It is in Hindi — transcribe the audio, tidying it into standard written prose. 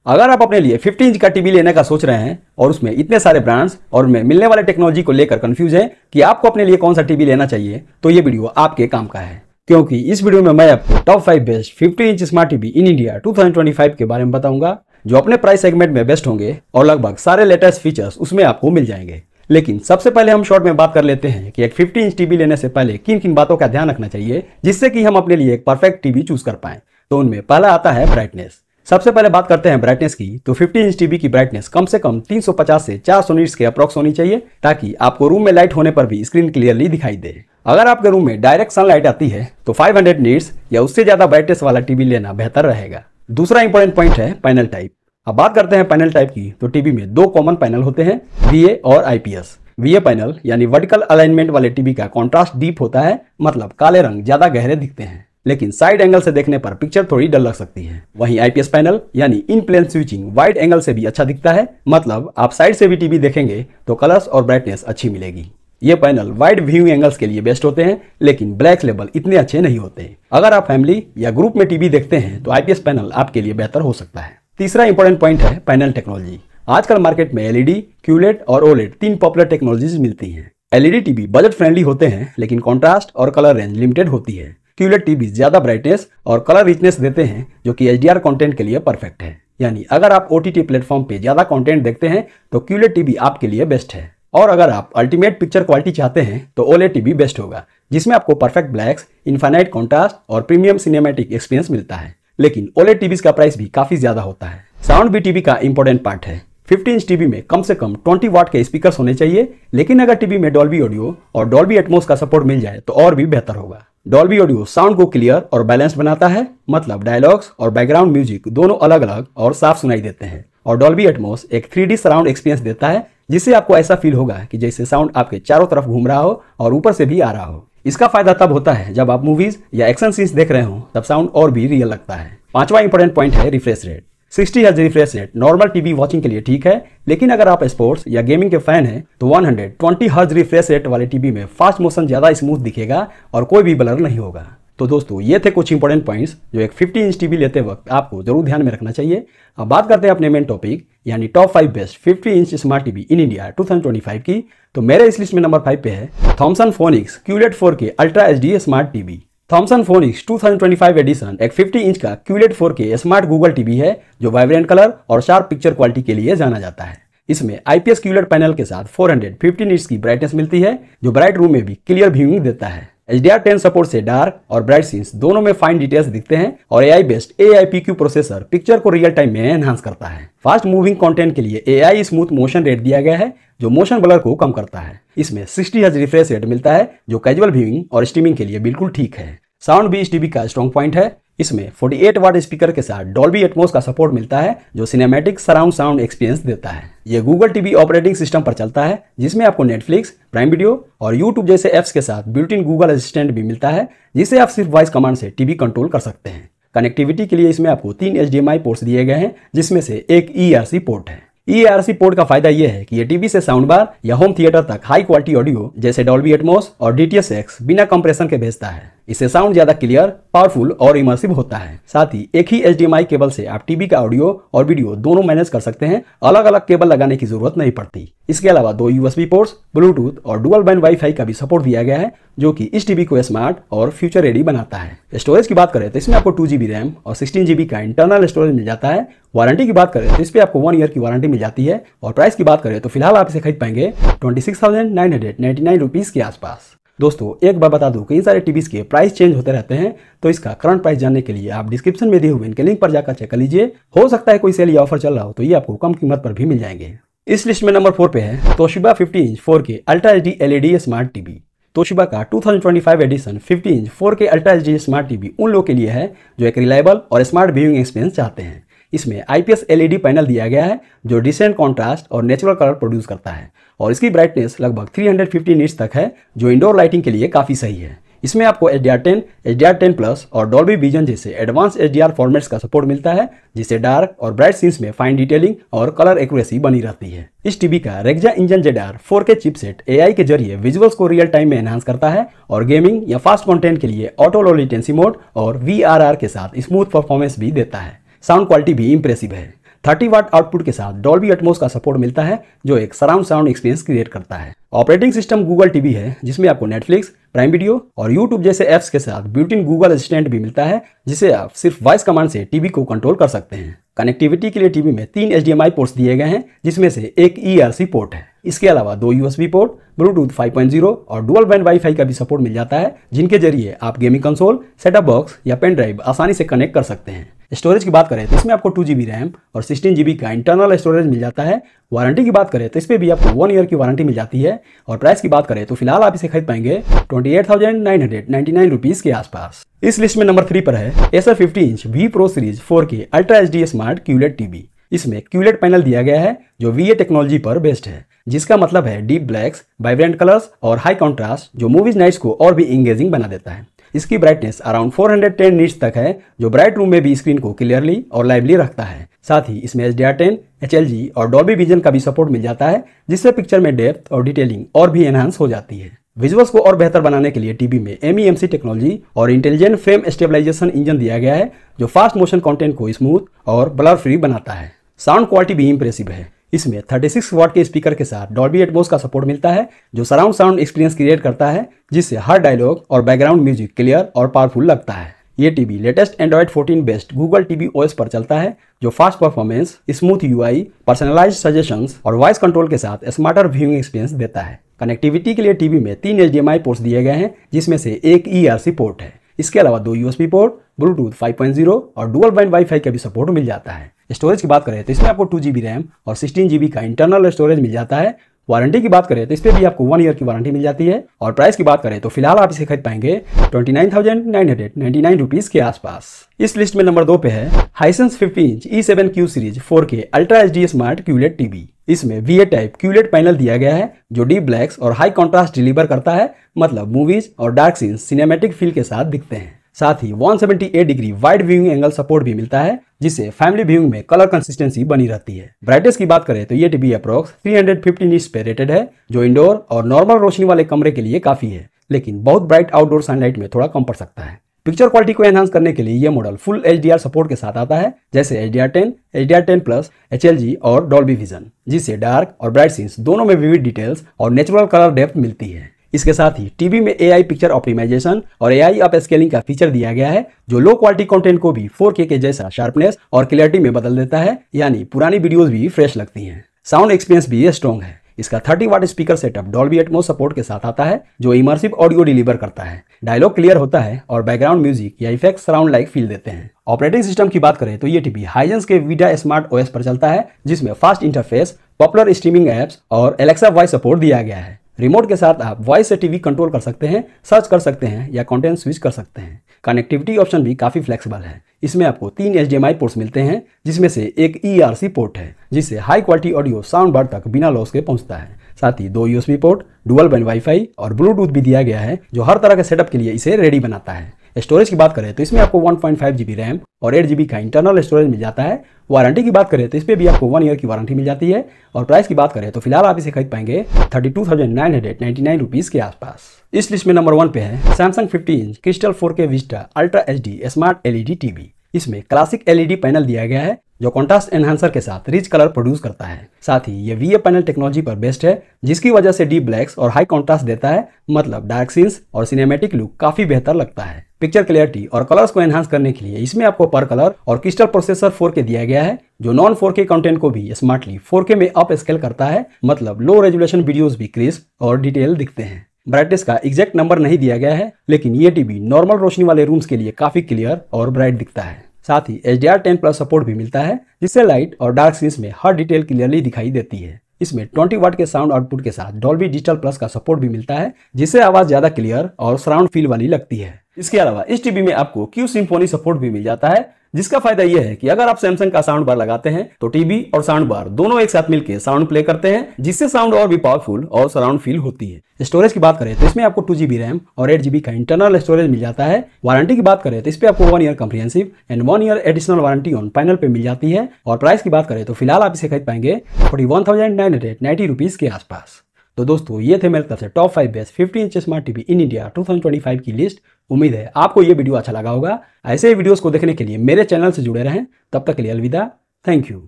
अगर आप अपने लिए 50 इंच का टीवी लेने का सोच रहे हैं और उसमें इतने सारे ब्रांड्स और उनमें मिलने वाले टेक्नोलॉजी को लेकर कंफ्यूज हैं कि आपको अपने लिए कौन सा टीवी लेना चाहिए, तो ये वीडियो आपके काम का है। क्योंकि इस वीडियो में मैं आपको top 5 best 50 inch smart TV in India 2025 के बारे में बताऊंगा, जो अपने प्राइस सेगमेंट में बेस्ट होंगे और लगभग सारे लेटेस्ट फीचर्स उसमें आपको मिल जाएंगे। लेकिन सबसे पहले हम शॉर्ट में बात कर लेते हैं कि एक 50 इंच टीवी लेने से पहले किन किन बातों का ध्यान रखना चाहिए जिससे कि हम अपने लिए एक परफेक्ट टीवी चूज कर पाएं। तो उनमें पहला आता है ब्राइटनेस। सबसे पहले बात करते हैं ब्राइटनेस की, तो 50 इंच टीवी की ब्राइटनेस कम से कम 350 से 400 नीट्स के अप्रॉक्स होनी चाहिए, ताकि आपको रूम में लाइट होने पर भी स्क्रीन क्लियरली दिखाई दे। अगर आपके रूम में डायरेक्ट सनलाइट आती है तो 500 नीट्स या उससे ज्यादा ब्राइटनेस वाला टीवी लेना बेहतर रहेगा। दूसरा इंपॉर्टेंट पॉइंट है पैनल टाइप। अब बात करते हैं पैनल टाइप की, तो टीवी में दो कॉमन पैनल होते हैं, VA और IPS। VA पैनल यानी वर्टिकल अलाइनमेंट वाले टीवी का कॉन्ट्रास्ट डीप होता है, मतलब काले रंग ज्यादा गहरे दिखते हैं, लेकिन साइड एंगल से देखने पर पिक्चर थोड़ी डल लग सकती है। वहीं IPS पैनल यानी इन प्लेन स्विचिंग वाइड एंगल से भी अच्छा दिखता है, मतलब आप साइड से भी टीवी देखेंगे तो कलर्स और ब्राइटनेस अच्छी मिलेगी। ये पैनल वाइड व्यूइंग एंगल्स के लिए बेस्ट होते हैं, लेकिन ब्लैक लेबल इतने अच्छे नहीं होते। अगर आप फैमिली या ग्रुप में टीवी देखते हैं तो IPS पैनल आपके लिए बेहतर हो सकता है। तीसरा इंपॉर्टेंट पॉइंट है पैनल टेक्नोलॉजी। आजकल मार्केट में LED, QLED और OLED तीन पॉपुलर टेक्नोलॉजीज मिलती हैं। LED टीवी बजट फ्रेंडली होते हैं, लेकिन कॉन्ट्रास्ट और कलर रेंज लिमिटेड होती है। QLED टीवी ज्यादा ब्राइटनेस और कलर रिचनेस देते हैं, जो कि HDR कंटेंट के लिए परफेक्ट है। यानी अगर आप OTT प्लेटफॉर्म पे ज्यादा कंटेंट देखते हैं तो QLED टीवी आपके लिए बेस्ट है। और अगर आप अल्टीमेट पिक्चर क्वालिटी चाहते हैं तो OLED टीवी बेस्ट होगा, जिसमें आपको परफेक्ट ब्लैक्स, इनफाइनाइट कॉन्ट्रास्ट और प्रीमियम सिनेमैटिक एक्सपीरियंस मिलता है। लेकिन OLED टीवी का प्राइस भी काफी ज्यादा होता है। साउंड भी टीवी का इंपॉर्टेंट पार्ट है। 50 इंच टीवी में कम से कम 20 वाट के स्पीकर्स होने चाहिए, लेकिन अगर टीवी में डॉल्बी ऑडियो और डॉल्बी एटमॉस का सपोर्ट मिल जाए तो और भी बेहतर होगा। डॉल्बी ऑडियो साउंड को क्लियर और बैलेंस बनाता है, मतलब डायलॉग्स और बैकग्राउंड म्यूजिक दोनों अलग अलग और साफ सुनाई देते हैं। और डॉल्बी एटमॉस एक 3D सराउंड एक्सपीरियंस देता है, जिससे आपको ऐसा फील होगा कि जैसे साउंड आपके चारों तरफ घूम रहा हो और ऊपर से भी आ रहा हो। इसका फायदा तब होता है जब आप मूवीज या एक्शन सीन्स देख रहे हो, तब साउंड और भी रियल लगता है। पांचवा इंपॉर्टेंट पॉइंट है refresh rate. 60 hertz refresh rate normal TV watching के लिए ठीक है, लेकिन अगर आप स्पोर्ट्स या गेमिंग के फैन हैं तो 120 हर्ट्ज रिफ्रेश रेट वाले टीवी में फास्ट मोशन ज्यादा स्मूथ दिखेगा और कोई भी ब्लर नहीं होगा। तो दोस्तों, ये थे कुछ इंपॉर्टेंट पॉइंट्स जो एक 50 इंच टीवी लेते वक्त आपको जरूर ध्यान में रखना चाहिए। अब बात करते हैं अपने मेन टॉपिक यानी top 5 best 50 inch smart TV in India 2025 की। तो मेरे इस लिस्ट में नंबर 5 पे है Thomson Phoenix QLED 4K ultra HD smart TV. Thomson Phoenix 2025 edition एक 50 इंच का QLED 4K smart Google TV है, जो वाइब्रेंट कलर और शार्प पिक्चर क्वालिटी के लिए जाना जाता है। इसमें IPS QLED पैनल के साथ 450 नीट्स की ब्राइटनेस मिलती है, जो ब्राइट रूम में भी क्लियर व्यूइंग देता है। HDR10 सपोर्ट से डार्क और ब्राइट सीन्स दोनों में फाइन डिटेल्स दिखते हैं, और AI based AIPQ processor picture को रियल टाइम में एनहांस करता है। फास्ट मूविंग कंटेंट के लिए AI स्मूथ मोशन रेट दिया गया है, जो मोशन ब्लर को कम करता है। इसमें 60 हर्ट्ज रिफ्रेश रेट मिलता है, जो कैजुअल व्यूइंग और स्ट्रीमिंग के लिए बिल्कुल ठीक है। साउंड भी इस टीवी का स्ट्रॉन्ग पॉइंट है। इसमें 48 वाट स्पीकर के साथ डॉल्बी एटमॉस का सपोर्ट मिलता है, जो सिनेमैटिक सराउंड साउंड एक्सपीरियंस देता है। यह गूगल टीवी ऑपरेटिंग सिस्टम पर चलता है, जिसमें आपको नेटफ्लिक्स, प्राइम वीडियो और यूट्यूब जैसे ऐप्स के साथ बिल्ट इन गूगल असिस्टेंट भी मिलता है, जिससे आप सिर्फ वॉइस कमांड से टीवी कंट्रोल कर सकते हैं। कनेक्टिविटी के लिए इसमें आपको 3 HDMI पोर्ट्स दिए गए हैं, जिसमें से एक ERC पोर्ट है। ERC पोर्ट का फायदा यह है कि ये टीवी से साउंड बार या होम थिएटर तक हाई क्वालिटी ऑडियो जैसे डॉल्बी एटमॉस और DTS:X बिना कंप्रेशन के भेजता है। इससे साउंड ज्यादा क्लियर, पावरफुल और इमर्सिव होता है। साथ ही एक ही HDMI केबल से आप टीवी का ऑडियो और वीडियो दोनों मैनेज कर सकते हैं, अलग अलग केबल लगाने की जरूरत नहीं पड़ती। इसके अलावा 2 USB पोर्ट्स, ब्लूटूथ और डुअल बैंड वाईफाई का भी सपोर्ट दिया गया है, जो कि इस टीवी को स्मार्ट और फ्यूचर रेडी बनाता है। स्टोरेज की बात करें तो इसमें आपको 2GB रैम और 16GB का इंटरनल स्टोरेज मिल जाता है। वारंटी की बात करें तो इस पर आपको 1 ईयर की वारंटी मिल जाती है। और प्राइस की बात करें तो फिलहाल आप इसे खरीद पाएंगे 26,999 रुपीज के आसपास। दोस्तों, एक बार बता दूं कि इन सारे टीवीज के प्राइस चेंज होते रहते हैं, तो इसका करंट प्राइस जानने के लिए आप डिस्क्रिप्शन में दिए हुए इनके लिंक पर जाकर चेक कर लीजिए। हो सकता है कोई सेल या ऑफर चल रहा हो, तो ये आपको कम कीमत पर भी मिल जाएंगे। इस लिस्ट में नंबर 4 पे है Toshiba 50 inch 4K ultra HD LED smart TV. Toshiba का 2025 edition 50 inch 4K ultra HD smart TV उन लोगों के लिए है जो एक रिलायबल और स्मार्ट व्यूइंग एक्सपीरियंस चाहते हैं। इसमें IPS LED पैनल दिया गया है, जो डिसेंट कॉन्ट्रास्ट और नेचुरल कलर प्रोड्यूस करता है, और इसकी ब्राइटनेस लगभग 350 नीट्स तक है, जो इंडोर लाइटिंग के लिए काफ़ी सही है। इसमें आपको HDR10, HDR10 प्लस और डॉल्बी विजन जैसे एडवांस HDR फॉर्मेट्स का सपोर्ट मिलता है, जिससे डार्क और ब्राइट सीन्स में फाइन डिटेलिंग और कलर एक्यूरेसी बनी रहती है। इस टीवी का Regza engine ZR 4K chipset AI के जरिए विजुअल्स को रियल टाइम में एनहांस करता है, और गेमिंग या फास्ट कंटेंट के लिए ऑटो लो लेटेंसी मोड और VRR के साथ स्मूथ परफॉर्मेंस भी देता है। साउंड क्वालिटी भी इंप्रेसिव है। 30 वाट आउटपुट के साथ डॉल्बी एटमॉस का सपोर्ट मिलता है, जो एक सराउंड साउंड एक्सपीरियंस क्रिएट करता है। ऑपरेटिंग सिस्टम गूगल टीवी है, जिसमें आपको नेटफ्लिक्स, प्राइम वीडियो और यूट्यूब जैसे ऐप्स के साथ बिल्ट इन गूगल असिस्टेंट भी मिलता है, जिसे आप सिर्फ वॉइस कमांड से टीवी को कंट्रोल कर सकते हैं। कनेक्टिविटी के लिए टीवी में 3 HDMI पोर्ट्स दिए गए हैं, जिसमें से एक ERC पोर्ट है। इसके अलावा 2 USB पोर्ट, ब्लूटूथ 5.0 और डुअल बैंड वाईफाई का भी सपोर्ट मिल जाता है, जिनके जरिए आप गेमिंग कंसोल, सेटअप बॉक्स या पेन ड्राइव आसानी से कनेक्ट कर सकते हैं। स्टोरेज की बात करें तो इसमें आपको 2GB रैम और 16GB का इंटरनल स्टोरेज मिल जाता है। वारंटी की बात करें तो इस पर भी आपको 1 ईयर की वारंटी मिल जाती है। और प्राइस की बात करें तो फिलहाल आप इसे खरीद पाएंगे 28,999 रुपीज के आसपास। इस लिस्ट में नंबर 3 पर है Acer 50 inch V Pro series 4K ultra HD smart QLED TV. इसमें QLED पैनल दिया गया है, जो VA टेक्नोलॉजी पर बेस्ड है, जिसका मतलब है डीप ब्लैक्स, वाइब्रेंट कलर्स और हाई कॉन्ट्रास्ट, जो मूवीज नाइट्स को और भी इंगेजिंग बना देता है। इसकी ब्राइटनेस अराउंड 410 नीट्स तक है, जो ब्राइट रूम में भी स्क्रीन को क्लियरली और लाइवली रखता है। साथ ही इसमें HDR10, HLG और डॉल्बी विजन का भी सपोर्ट मिल जाता है, जिससे पिक्चर में डेप्थ और डिटेलिंग और भी एनहांस हो जाती है। विजुअल्स को और बेहतर बनाने के लिए टीवी में MEMC टेक्नोलॉजी और इंटेलिजेंट फ्रेम स्टेबलाइजेशन इंजन दिया गया है, जो फास्ट मोशन कंटेंट को स्मूथ और ब्लर फ्री बनाता है। साउंड क्वालिटी भी इंप्रेसिव है। इसमें 36 वाट के स्पीकर के साथ डॉल्बी एटमॉस का सपोर्ट मिलता है, जो सराउंड साउंड एक्सपीरियंस क्रिएट करता है, जिससे हर डायलॉग और बैकग्राउंड म्यूजिक क्लियर और पावरफुल लगता है। ये TV latest Android 14 based Google TV OS पर चलता है, जो fast performance, smooth UI, personalised suggestions और वॉइस कंट्रोल के साथ स्मार्टर व्यूइंग एक्सपीरियंस देता है। कनेक्टिविटी के लिए टीवी में 3 HDMI पोर्ट्स दिए गए हैं, जिसमें से एक ERC पोर्ट है। इसके अलावा 2 USB पोर्ट, ब्लूटूथ 5.0 और डुअल बैंड वाईफाई का भी सपोर्ट मिल जाता है। स्टोरेज की बात करें तो इसमें आपको 2GB रैम और 16GB का इंटरनल स्टोरेज मिल जाता है। वारंटी की बात करें तो इस पर भी आपको 1 ईयर की वारंटी मिल जाती है। और प्राइस की बात करें तो फिलहाल आप इसे खरीद पाएंगे 29,999 रुपीज के आसपास। इस लिस्ट में नंबर 2 पे है Hisense 50 inch E7Q series 4K ultra HD smart QLED TV. इसमें VA टाइप QLED पैनल दिया गया है, जो डीप ब्लैक्स और हाई कॉन्ट्रास्ट डिलीवर करता है, मतलब मूवीज और डार्क सीन्स सिनेमैटिक फील के साथ दिखते हैं। साथ ही 178 degree wide viewing angle support भी मिलता है, जिससे फैमिली व्यूइंग में कलर कंसिस्टेंसी बनी रहती है। ब्राइटनेस की बात करें तो ये टीवी अप्रोक्स 350 निट्स पे रेटेड है, जो इंडोर और नॉर्मल रोशनी वाले कमरे के लिए काफी है, लेकिन बहुत ब्राइट आउटडोर सनलाइट में थोड़ा कम पड़ सकता है। पिक्चर क्वालिटी को एनहांस करने के लिए ये मॉडल फुल HDR सपोर्ट के साथ आता है, जैसे HDR10, HDR10+, HLG और डॉल्बी विजन, जिससे डार्क और ब्राइट सीन्स दोनों में विविड डिटेल्स और नेचुरल कलर डेप्थ मिलती है। इसके साथ ही टीवी में AI पिक्चर ऑप्टिमाइजेशन और AI अप स्केलिंग का फीचर दिया गया है, जो लो क्वालिटी कंटेंट को भी 4K के जैसा शार्पनेस और क्लैरिटी में बदल देता है, यानी पुरानी वीडियोस भी फ्रेश लगती हैं। साउंड एक्सपीरियंस भी स्ट्रॉन्ग है। इसका 30 watt speaker setup Dolby Atmos support के साथ आता है, जो इमर्सिव ऑडियो डिलीवर करता है। डायलॉग क्लियर होता है और बैकग्राउंड म्यूजिक या इफेक्ट सराउंड लाइक फील देते हैं। ऑपरेटिंग सिस्टम की बात करें तो ये टीवी Hisense के VIDA स्मार्ट OS पर चलता है, जिसमें fast interface, popular streaming apps और Alexa वॉइस सपोर्ट दिया गया है। रिमोट के साथ आप वॉइस से टीवी कंट्रोल कर सकते हैं, सर्च कर सकते हैं या कंटेंट स्विच कर सकते हैं। कनेक्टिविटी ऑप्शन भी काफी फ्लेक्सिबल है। इसमें आपको 3 HDMI पोर्ट्स मिलते हैं, जिसमें से एक ERC पोर्ट है, जिससे high quality audio sound bar तक बिना लॉस के पहुंचता है। साथ ही 2 USB port, dual band wifi और ब्लूटूथ भी दिया गया है, जो हर तरह के सेटअप के लिए इसे रेडी बनाता है। स्टोरेज की बात करें तो इसमें आपको 1.5GB रैम और 8GB का इंटरनल स्टोरेज मिल जाता है। वारंटी की बात करें तो इस पर भी आपको 1 ईयर की वारंटी मिल जाती है। और प्राइस की बात करें तो फिलहाल आप इसे खरीद पाएंगे 32,999 रुपीज के आसपास। इस लिस्ट में नंबर 1 पे है Samsung 50 inch crystal 4K Vista ultra HD smart LED TV. इसमें क्लासिक LED पैनल दिया गया है, जो कॉन्ट्रास्ट एनहांसर के साथ रिच कलर प्रोड्यूस करता है। साथ ही ये VA पैनल टेक्नोलॉजी पर बेस्ड है, जिसकी वजह से डीप ब्लैक्स और हाई कॉन्ट्रास्ट देता है, मतलब डार्क सीन्स और सिनेमैटिक लुक काफी बेहतर लगता है। पिक्चर क्लियरिटी और कलर्स को एनहांस करने के लिए इसमें आपको पर कलर और क्रिस्टल प्रोसेसर 4K दिया गया है, जो नॉन 4K कंटेंट को भी स्मार्टली 4K में अप स्केल करता है, मतलब लो रेजोल्यूशन वीडियोस भी क्रिस्प और डिटेल दिखते हैं। ब्राइटनेस का एग्जैक्ट नंबर नहीं दिया गया है, लेकिन ये टीवी नॉर्मल रोशनी वाले रूम्स के लिए काफी क्लियर और ब्राइट दिखता है। साथ ही HDR10+ सपोर्ट भी मिलता है, जिससे लाइट और डार्क सीन्स में हर डिटेल क्लियरली दिखाई देती है। इसमें 20 वाट के साउंड आउटपुट के साथ डॉल्बी डिजिटल प्लस का सपोर्ट भी मिलता है, जिससे आवाज ज्यादा क्लियर और सराउंड फील वाली लगती है। इसके अलावा इस टीवी में आपको Q सिम्फोनी सपोर्ट भी मिल जाता है, जिसका फायदा यह है कि अगर आप सैमसंग का साउंड बार लगाते हैं तो टीवी और साउंड बार दोनों एक साथ मिलकर साउंड प्ले करते हैं, जिससे साउंड और भी पावरफुल और सराउंड फील होती है। स्टोरेज की बात करें तो इसमें आपको 2GB रैम और 8GB का इंटरनल स्टोरेज मिल जाता है। वारंटी की बात करें तो इस पे आपको 1 year comprehensive and 1 year additional warranty on panel पे मिल जाती है। और प्राइस की बात करें तो फिलहाल आप इसे खरीद पाएंगे 41,990 रुपीज के आसपास। तो दोस्तों ये थे मेरे तरफ से top 5 best 50 inch smart TV in India 2025 की लिस्ट। उम्मीद है आपको ये वीडियो अच्छा लगा होगा। ऐसे ही वीडियोस को देखने के लिए मेरे चैनल से जुड़े रहें। तब तक के लिए अलविदा। Thank you.